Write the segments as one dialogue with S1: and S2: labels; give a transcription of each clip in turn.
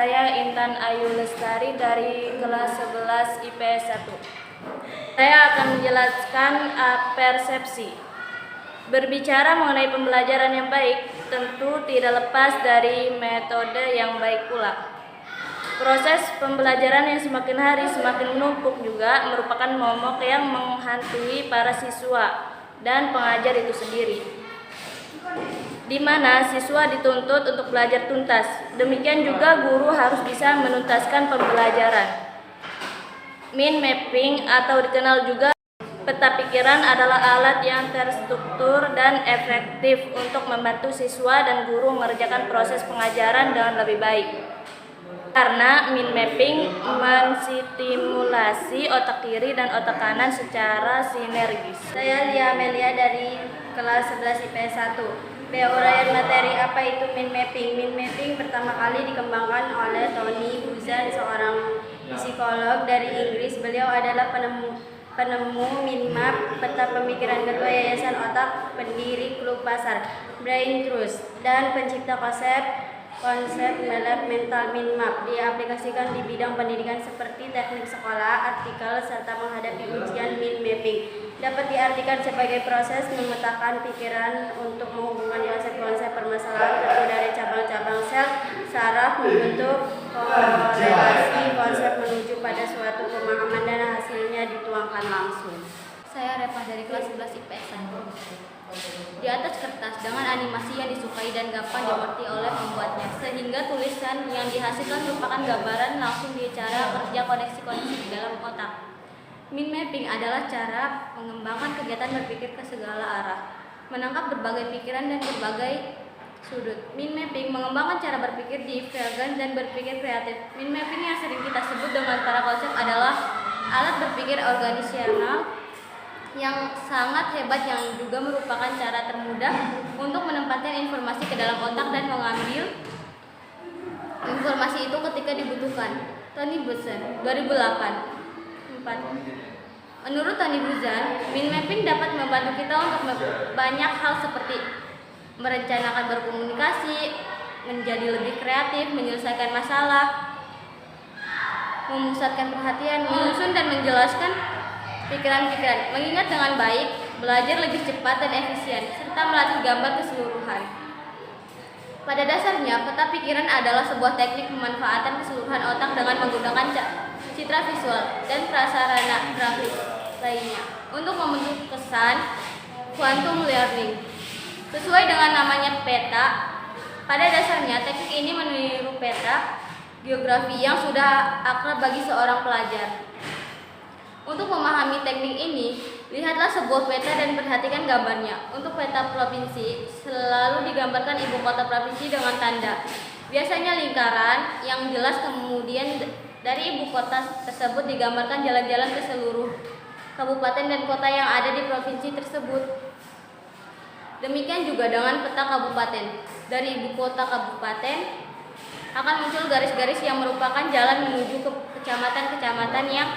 S1: saya Intan Ayu Lestari dari kelas 11 IPS 1. Saya akan menjelaskan persepsi. Berbicara mengenai pembelajaran yang baik, tentu tidak lepas dari metode yang baik pula. Proses pembelajaran yang semakin hari semakin menumpuk juga merupakan momok yang menghantui para siswa dan pengajar itu sendiri, di mana siswa dituntut untuk belajar tuntas. Demikian juga guru harus bisa menuntaskan pembelajaran. Mind mapping atau dikenal juga peta pikiran adalah alat yang terstruktur dan efektif untuk membantu siswa dan guru mengerjakan proses pengajaran dengan lebih baik. Karena mind mapping menstimulasi otak kiri dan otak kanan secara sinergis. Saya Lia Amelia dari kelas 11 IPS 1. Uraian materi, apa itu mind mapping? Mind mapping pertama kali dikembangkan oleh Tony Buzan, seorang psikolog dari Inggris. Beliau adalah penemu mind map, peta pemikiran. Ketua Yayasan Otak, pendiri Klub Pasar, Brain Trust, dan pencipta konsep mental mind map. Diaplikasikan di bidang pendidikan seperti teknik sekolah, artikel, serta menghadapi ujian. Mind mapping dapat diartikan sebagai proses memetakan pikiran untuk menghubungkan konsep-konsep permasalahan tertentu dari cabang-cabang sel saraf, membentuk korelasi konsep menuju pada suatu pemahaman dan hasilnya dituangkan langsung. Saya Repa dari kelas 11 IPS 1. Di atas kertas dengan animasi yang disukai dan gampang dimengerti oleh pembuatnya, sehingga tulisan yang dihasilkan merupakan gambaran langsung di cara kerja koneksi-koneksi di dalam otak. Mind mapping adalah cara mengembangkan kegiatan berpikir ke segala arah, menangkap berbagai pikiran dan berbagai sudut. Mind mapping mengembangkan cara berpikir divergen dan berpikir kreatif. Mind mapping yang sering kita sebut dengan para konsep adalah alat berpikir organisasional yang sangat hebat, yang juga merupakan cara termudah untuk menempatkan informasi ke dalam otak dan mengambil informasi itu ketika dibutuhkan. Tony Buzan, 2008. 4. Menurut Tony Buzan, mind mapping dapat membantu kita untuk banyak hal seperti merencanakan berkomunikasi, menjadi lebih kreatif, menyelesaikan masalah, memusatkan perhatian, menyusun dan menjelaskan pikiran-pikiran, mengingat dengan baik, belajar lebih cepat dan efisien, serta melatih gambar keseluruhan. Pada dasarnya, peta pikiran adalah sebuah teknik pemanfaatan keseluruhan otak dengan menggunakan citra visual dan prasarana grafis lainnya untuk membentuk kesan quantum learning. Sesuai dengan namanya peta, pada dasarnya teknik ini meniru peta geografi yang sudah akrab bagi seorang pelajar. Untuk memahami teknik ini, lihatlah sebuah peta dan perhatikan gambarnya. Untuk peta provinsi, selalu digambarkan ibu kota provinsi dengan tanda, biasanya lingkaran yang jelas, kemudian dari ibu kota tersebut digambarkan jalan-jalan ke seluruh kabupaten dan kota yang ada di provinsi tersebut. Demikian juga dengan peta kabupaten. Dari ibu kota kabupaten akan muncul garis-garis yang merupakan jalan menuju ke kecamatan-kecamatan yang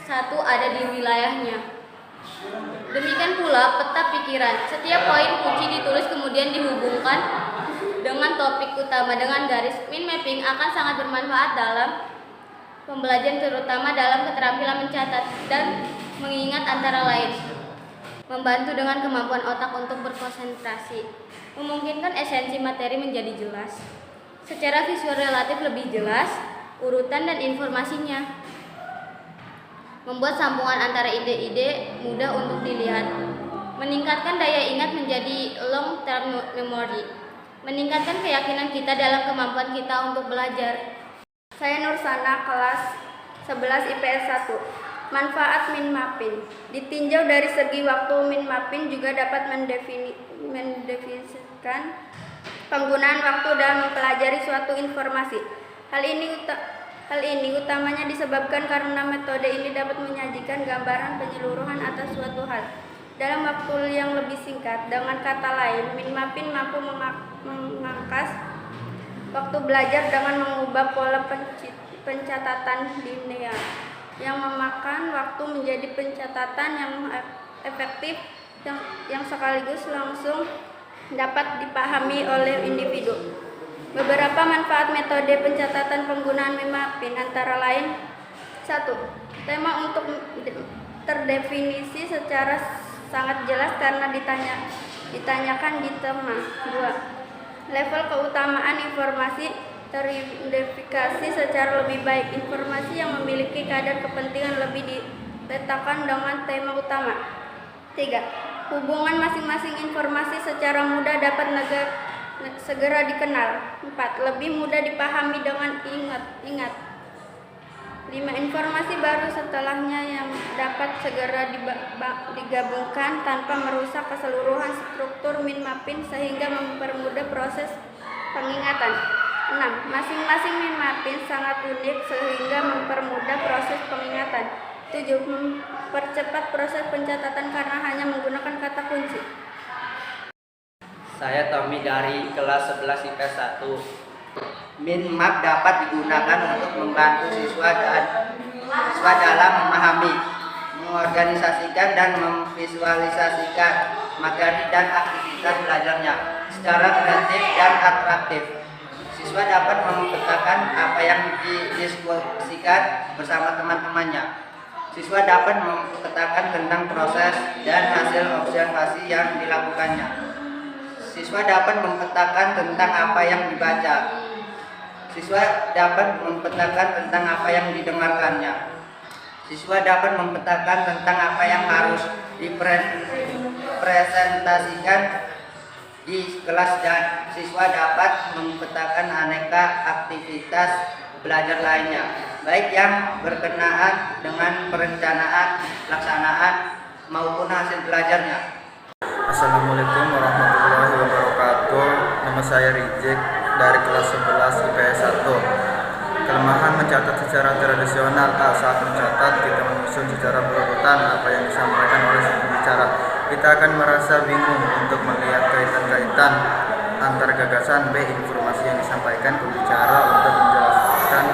S1: satu ada di wilayahnya. Demikian pula peta pikiran. Setiap poin kunci ditulis kemudian dihubungkan dengan topik utama dengan garis. Mind mapping akan sangat bermanfaat dalam pembelajaran, terutama dalam keterampilan mencatat dan mengingat, antara lain membantu dengan kemampuan otak untuk berkonsentrasi, memungkinkan esensi materi menjadi jelas, secara visual relatif lebih jelas urutan dan informasinya, membuat sambungan antara ide-ide mudah untuk dilihat, meningkatkan daya ingat menjadi long term memory, meningkatkan keyakinan kita dalam kemampuan kita untuk belajar. Saya Nursana, kelas 11 IPS 1. Manfaat mind mapping. Ditinjau dari segi waktu, mind mapping juga dapat mendefinisikan penggunaan waktu dalam mempelajari suatu informasi. Hal ini utamanya disebabkan karena metode ini dapat menyajikan gambaran penyeluruhan atas suatu hal dalam waktu yang lebih singkat. Dengan kata lain, mind mapping mampu memangkas waktu belajar dengan mengubah pola pencatatan linear yang memakan waktu menjadi pencatatan yang efektif, yang sekaligus langsung dapat dipahami oleh individu. Beberapa manfaat metode pencatatan penggunaan Mimapin antara lain: 1. Tema untuk terdefinisi secara sangat jelas karena ditanyakan di tema. 2. Level keutamaan informasi teridentifikasi secara lebih baik. Informasi yang memiliki kadar kepentingan lebih diletakkan dengan tema utama. 3. Hubungan masing-masing informasi secara mudah dapat segera dikenal. 4. Lebih mudah dipahami dengan ingat. 5. Informasi baru setelahnya yang dapat segera digabungkan tanpa merusak keseluruhan struktur Mimapin sehingga mempermudah proses pengingatan. 6. Masing-masing Mimapin sangat unik sehingga mempermudah proses pengingatan. 7. Mempercepat proses pencatatan karena hanya menggunakan kata kunci.
S2: Saya Tommy dari kelas 11 IPS 1. Minmap dapat digunakan untuk membantu siswa dalam memahami, mengorganisasikan dan memvisualisasikan materi dan aktivitas belajarnya secara kreatif dan atraktif. Siswa dapat memetakan apa yang didiskusikan bersama teman-temannya. Siswa dapat memetakan tentang proses dan hasil observasi yang dilakukannya. Siswa dapat memetakan tentang apa yang dibaca. Siswa dapat memetakan tentang apa yang didengarkannya. Siswa dapat memetakan tentang apa yang harus dipresentasikan di kelas, dan siswa dapat memetakan aneka aktivitas belajar lainnya, baik yang berkenaan dengan perencanaan, pelaksanaan, maupun hasil belajarnya.
S3: Assalamualaikum warahmatullahi wabarakatuh. Nama saya Rijek dari kelas 11 IPS 1. Kelemahan mencatat secara tradisional. Saat mencatat kita menyusun secara berurutan apa yang disampaikan oleh si pembicara. Kita akan merasa bingung untuk melihat kaitan-kaitan antar gagasan. B. Informasi yang disampaikan pembicara untuk menjelaskan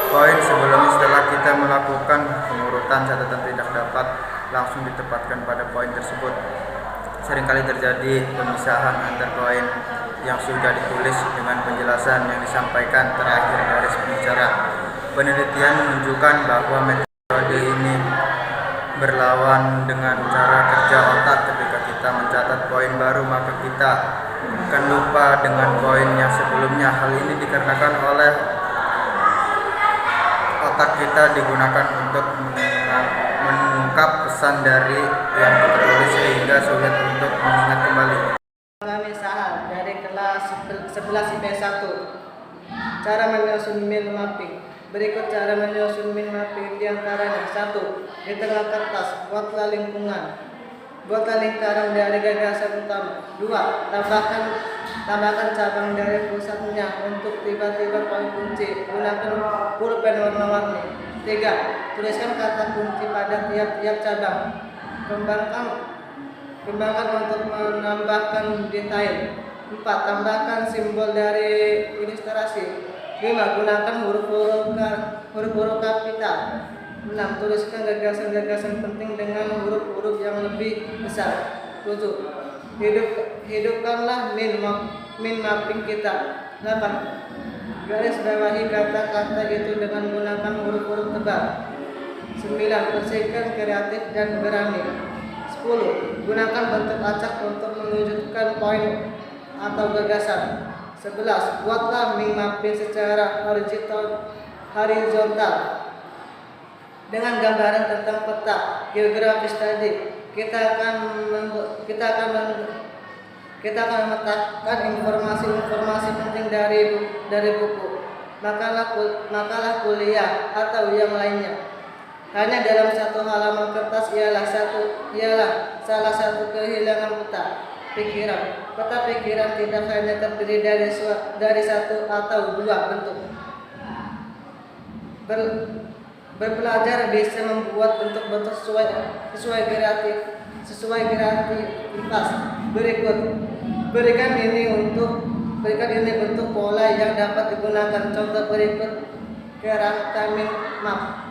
S3: poin sebelumnya. Setelah kita melakukan pengurutan, catatan tidak dapat langsung ditempatkan pada poin tersebut. Seringkali terjadi pemisahan antar poin yang sudah ditulis dengan penjelasan yang disampaikan terakhir dari pembicara. Penelitian menunjukkan bahwa metode ini berlawan dengan cara kerja otak. Ketika kita mencatat poin baru, maka kita akan lupa dengan poin yang sebelumnya. Hal ini dikarenakan oleh otak kita digunakan untuk mengungkap pesan dari yang kita tulis sehingga sulit untuk mengingat kembali.
S4: Kami Sahal dari kelas 11 IPS 1. Cara menyusun mind mapping. Berikut cara menyusun mind mapping diantaranya: 1. Di tengah kertas, buatlah lingkungan. Buatlah lingkaran dari gagasan utama. 2. Tambahkan cabang dari pusatnya untuk tiba-tiba poin kunci. Gunakan pulpen warna-warni. 3. Tuliskan kata kunci pada tiap-tiap cabang. Kembangkan untuk menambahkan detail. 4. Tambahkan simbol dari ilustrasi. 5. Gunakan huruf-huruf kapital. 6. Tuliskan gagasan-gagasan penting dengan huruf-huruf yang lebih besar. 7. Hidupkanlah mind mapping kita. 8. Garis bawahi kata-kata itu dengan menggunakan huruf-huruf tebal. 9. Bersihkan kreatif dan berani. 10. Gunakan bentuk acak untuk menunjukkan poin atau gagasan. 11. Buatlah mind mapping secara horizontal dengan gambaran tentang peta geografis tadi. Kita akan memetakan informasi penting dari buku, makalah kuliah atau yang lainnya. Hanya dalam satu halaman kertas ialah salah satu kehilangan peta pikiran. Peta pikiran tidak hanya terdiri dari satu atau dua bentuk. Berbelajar bisa membuat bentuk-bentuk sesuai kreativitas. Berikan ini bentuk pola yang dapat digunakan. Contoh berikut kerangka mind map.